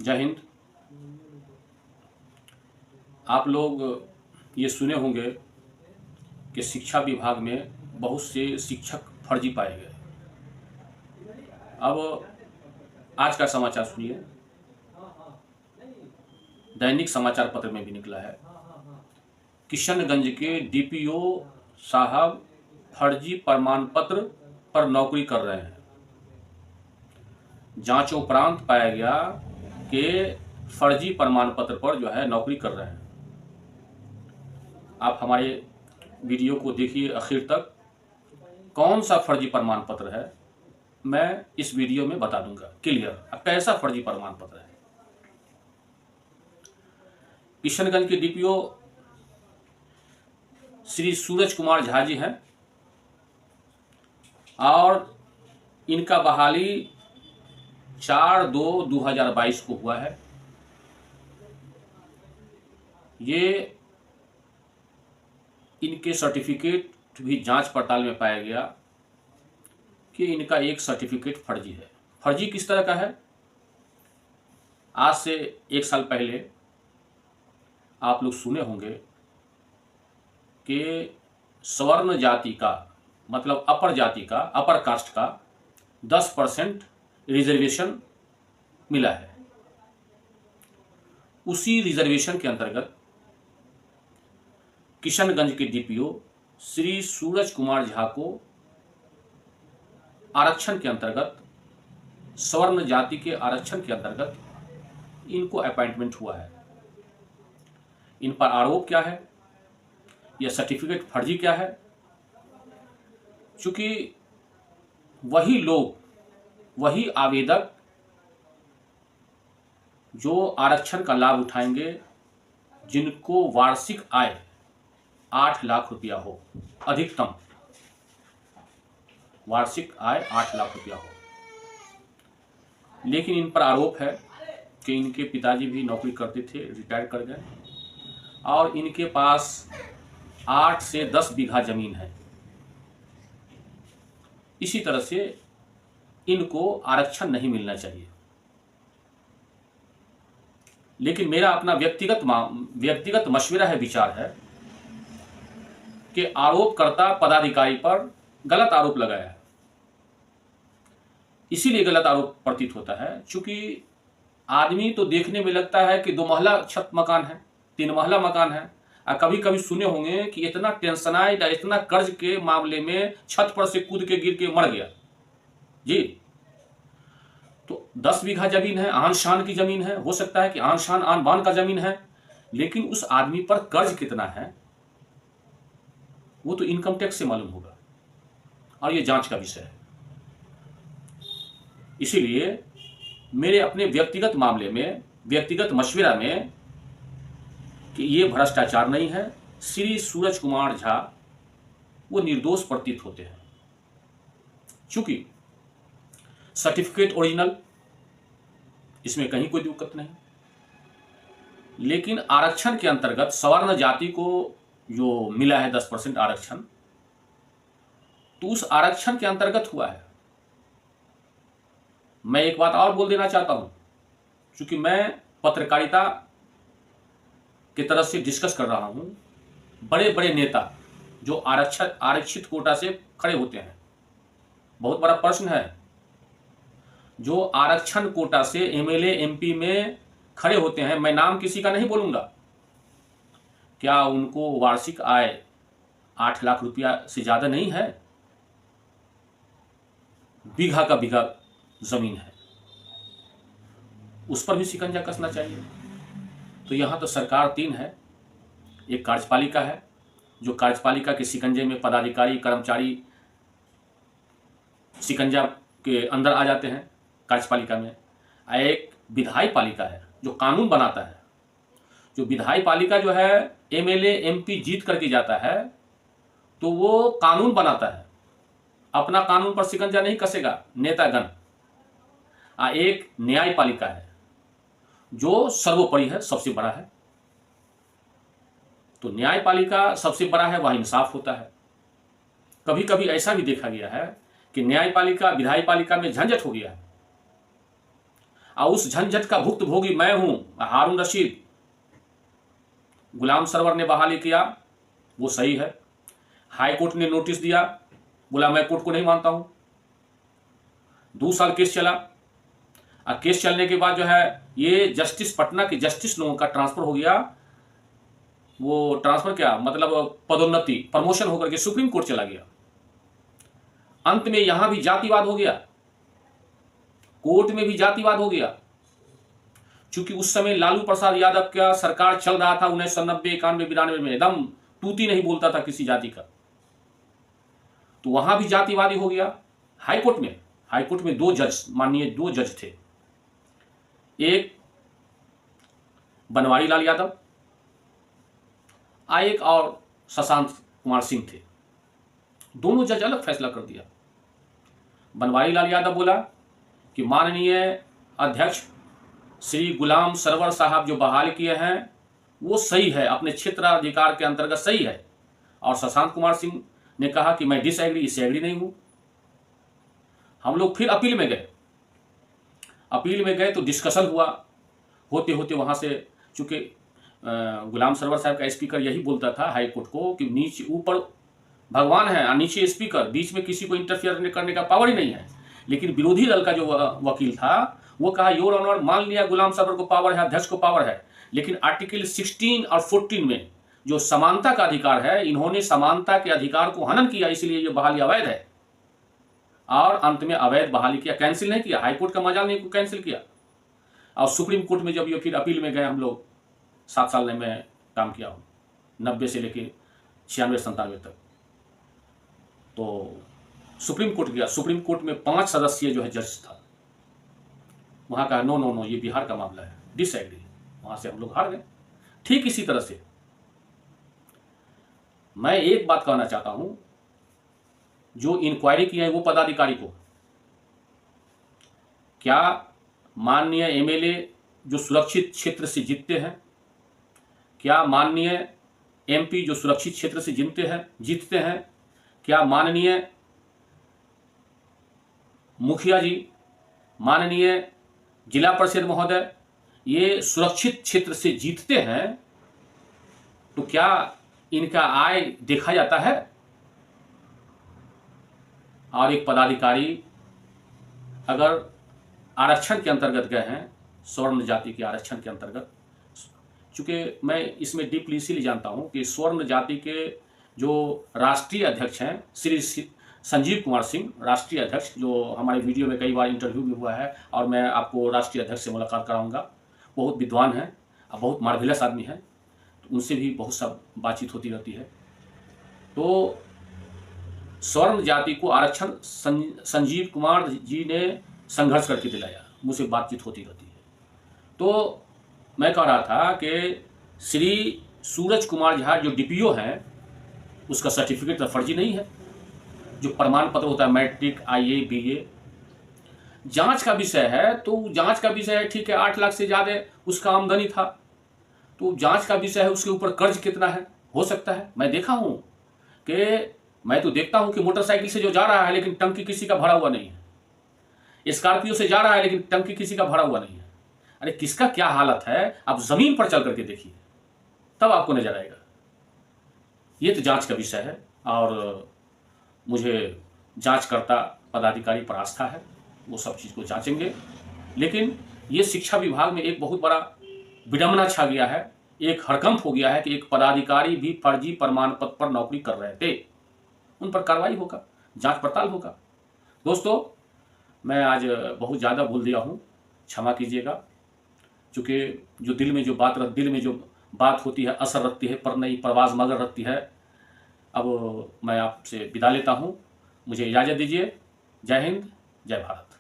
जय हिंद। आप लोग ये सुने होंगे कि शिक्षा विभाग में बहुत से शिक्षक फर्जी पाए गए। अब आज का समाचार सुनिए, दैनिक समाचार पत्र में भी निकला है। किशनगंज के डीपीओ साहब फर्जी प्रमाण पत्र पर नौकरी कर रहे हैं। जांच उपरांत पाया गया कि फर्जी प्रमाण पत्र पर जो है नौकरी कर रहे हैं। आप हमारे वीडियो को देखिए आखिर तक। कौन सा फर्जी प्रमाण पत्र है मैं इस वीडियो में बता दूंगा क्लियर, कैसा फर्जी प्रमाण पत्र है। किशनगंज के डीपीओ श्री सूरज कुमार झा जी हैं और इनका बहाली 4/2/2022 को हुआ है। ये इनके सर्टिफिकेट भी जांच पड़ताल में पाया गया कि इनका एक सर्टिफिकेट फर्जी है। फर्जी किस तरह का है? आज से 1 साल पहले आप लोग सुने होंगे कि स्वर्ण जाति का मतलब अपर जाति का, अपर कास्ट का 10% रिजर्वेशन मिला है। उसी रिजर्वेशन के अंतर्गत किशनगंज के डीपीओ श्री सूरज कुमार झा को आरक्षण के अंतर्गत, स्वर्ण जाति के आरक्षण के अंतर्गत इनको अपॉइंटमेंट हुआ है। इन पर आरोप क्या है, यह सर्टिफिकेट फर्जी क्या है? चूंकि वही लोग, वही आवेदक जो आरक्षण का लाभ उठाएंगे जिनको वार्षिक आय 8 लाख रुपया हो, अधिकतम वार्षिक आय 8 लाख रुपया हो। लेकिन इन पर आरोप है कि इनके पिताजी भी नौकरी करते थे, रिटायर कर गए और इनके पास 8 से 10 बीघा जमीन है। इसी तरह से इनको आरक्षण नहीं मिलना चाहिए। लेकिन मेरा अपना व्यक्तिगत मशवरा है, विचार है कि आरोपकर्ता पदाधिकारी पर गलत आरोप लगाया है। इसीलिए गलत आरोप प्रतीत होता है क्योंकि आदमी तो देखने में लगता है कि 2 महला छत मकान है, 3 महला मकान है। और कभी कभी सुने होंगे कि इतना टेंशनाइड, इतना कर्ज के मामले में छत पर से कूद के गिर के मर गया जी। तो 10 बीघा जमीन है, आन शान की जमीन है, हो सकता है कि आन शान आन बान का जमीन है, लेकिन उस आदमी पर कर्ज कितना है वो तो इनकम टैक्स से मालूम होगा और ये जांच का विषय है। इसीलिए मेरे अपने व्यक्तिगत मामले में, व्यक्तिगत मशवरा में कि ये भ्रष्टाचार नहीं है। श्री सूरज कुमार झा वो निर्दोष प्रतीत होते हैं चूंकि सर्टिफिकेट ओरिजिनल, इसमें कहीं कोई दिक्कत नहीं। लेकिन आरक्षण के अंतर्गत सवर्ण जाति को जो मिला है 10% आरक्षण, तो उस आरक्षण के अंतर्गत हुआ है। मैं एक बात और बोल देना चाहता हूं, क्योंकि मैं पत्रकारिता की तरफ से डिस्कस कर रहा हूं। बड़े बड़े नेता जो आरक्षित कोटा से खड़े होते हैं, बहुत बड़ा प्रश्न है। जो आरक्षण कोटा से एमएलए एमपी में खड़े होते हैं, मैं नाम किसी का नहीं बोलूंगा, क्या उनको वार्षिक आय 8 लाख रुपया से ज्यादा नहीं है? बीघा का बीघा जमीन है, उस पर भी शिकंजा कसना चाहिए। तो यहां तो सरकार 3 है। एक कार्यपालिका है, जो कार्यपालिका के शिकंजे में पदाधिकारी कर्मचारी शिकंजा के अंदर आ जाते हैं कार्यपालिका में। एक विधायी पालिका है जो कानून बनाता है। जो विधायी पालिका जो है एमएलए एमपी जीत करके जाता है तो वो कानून बनाता है, अपना कानून पर शिकंजा नहीं कसेगा नेतागण। एक न्यायपालिका है जो सर्वोपरि है, सबसे बड़ा है। तो न्यायपालिका सबसे बड़ा है, वह इंसाफ होता है। कभी कभी ऐसा भी देखा गया है कि न्यायपालिका विधायी पालिका में झंझट हो गया है और उस झंझट का भुक्तभोगी मैं हूं, हारून रशीद। गुलाम सरवर ने बहाली किया, वो सही है। हाई कोर्ट ने नोटिस दिया, बोला मैं कोर्ट को नहीं मानता हूं। 2 साल केस चला, और केस चलने के बाद जो है ये जस्टिस पटना के जस्टिस लोगों का ट्रांसफर हो गया। वो ट्रांसफर क्या मतलब पदोन्नति, प्रमोशन होकर के सुप्रीम कोर्ट चला गया। अंत में यहां भी जातिवाद हो गया, कोर्ट में भी जातिवाद हो गया। चूंकि उस समय लालू प्रसाद यादव का सरकार चल रहा था 1990, 91, 92 में, एकदम तूती नहीं बोलता था किसी जाति का, तो वहां भी जातिवादी हो गया। हाईकोर्ट में 2 जज, माननीय 2 जज थे, एक बनवारी लाल यादव, एक और शशांक कुमार सिंह थे। दोनों जज अलग फैसला कर दिया। बनवारी लाल यादव बोला कि माननीय अध्यक्ष श्री गुलाम सरवर साहब जो बहाल किए हैं वो सही है, अपने क्षेत्राधिकार के अंतर्गत सही है। और शशांक कुमार सिंह ने कहा कि मैं डिसएग्री, इससे एग्री नहीं हूं। हम लोग फिर अपील में गए तो डिस्कशन हुआ। होते होते वहां से, चूंकि गुलाम सरवर साहब का स्पीकर यही बोलता था हाई कोर्ट को कि नीचे ऊपर भगवान है और नीचे स्पीकर, बीच में किसी को इंटरफियर करने का पावर ही नहीं है। लेकिन विरोधी दल का जो वकील था वो कहा योर ऑनर, मान लिया गुलाम सरवर को पावर है, अध्यक्ष को पावर है, लेकिन आर्टिकल 16 और 14 में जो समानता का अधिकार है, इन्होंने समानता के अधिकार को हनन किया, इसलिए ये बहाली अवैध है। और अंत में अवैध बहाली किया, कैंसिल नहीं किया। हाईकोर्ट का मजाल नहीं, कैंसिल किया। और सुप्रीम कोर्ट में जब ये फिर अपील में गए, हम लोग 7 साल में काम किया हूँ, 90 से लेके 96-97 तक। तो सुप्रीम कोर्ट गया, सुप्रीम कोर्ट में 5 सदस्यीय जो है जज था, वहां का नो ये बिहार का मामला है, डिसएग्री, वहां से हम लोग हार गए। ठीक इसी तरह से मैं एक बात कहना चाहता हूं, जो इंक्वायरी की है वो पदाधिकारी को, क्या माननीय एमएलए जो सुरक्षित क्षेत्र से जीतते हैं, क्या माननीय एमपी जो सुरक्षित क्षेत्र से जीतते हैं, क्या माननीय मुखिया जी, माननीय जिला परिषद महोदय ये सुरक्षित क्षेत्र से जीतते हैं, तो क्या इनका आय देखा जाता है? और एक पदाधिकारी अगर आरक्षण के अंतर्गत गए हैं, स्वर्ण जाति के आरक्षण के अंतर्गत, चूंकि मैं इसमें डीपली इसीलिए जानता हूं कि स्वर्ण जाति के जो राष्ट्रीय अध्यक्ष हैं श्री संजीव कुमार सिंह, राष्ट्रीय अध्यक्ष, जो हमारे वीडियो में कई बार इंटरव्यू भी हुआ है और मैं आपको राष्ट्रीय अध्यक्ष से मुलाकात कराऊंगा। बहुत विद्वान हैं और बहुत मार्वेलस आदमी हैं, तो उनसे भी बहुत सब बातचीत होती रहती है। तो स्वर्ण जाति को आरक्षण संजीव कुमार जी ने संघर्ष करके दिलाया, मुझसे बातचीत होती रहती है। तो मैं कह रहा था कि श्री सूरज कुमार झा जो डीपीओ हैं, उसका सर्टिफिकेट तो फर्जी नहीं है। जो प्रमाण पत्र होता है मैट्रिक, आईए, बीए, जांच का विषय है, तो जांच का विषय है, ठीक है, 8 लाख से ज़्यादा उसका आमदनी था, तो जांच का विषय है, उसके ऊपर कर्ज कितना है, हो सकता है। मैं देखा हूँ कि मैं तो देखता हूँ कि मोटरसाइकिल से जो जा रहा है लेकिन टंकी किसी का भरा हुआ नहीं है, स्कॉर्पियो से जा रहा है लेकिन टंकी किसी का भरा हुआ नहीं है। अरे किसका क्या हालत है, आप जमीन पर चल करके देखिए, तब आपको नजर आएगा। ये तो जांच का विषय है और मुझे जांचकर्ता पदाधिकारी पर आस्था है, वो सब चीज़ को जांचेंगे। लेकिन ये शिक्षा विभाग में एक बहुत बड़ा विडंबना छा गया है, एक हड़कंप हो गया है कि एक पदाधिकारी भी फर्जी प्रमाण पत्र पर नौकरी कर रहे थे, उन पर कार्रवाई होगा, जांच पड़ताल होगा। दोस्तों, मैं आज बहुत ज़्यादा भूल दिया हूँ, क्षमा कीजिएगा, क्योंकि जो दिल में जो बात होती है असर रखती है, पर नहीं परवाज़ मगर रखती है। अब मैं आपसे विदा लेता हूँ, मुझे इजाज़त दीजिए। जय हिंद, जय भारत।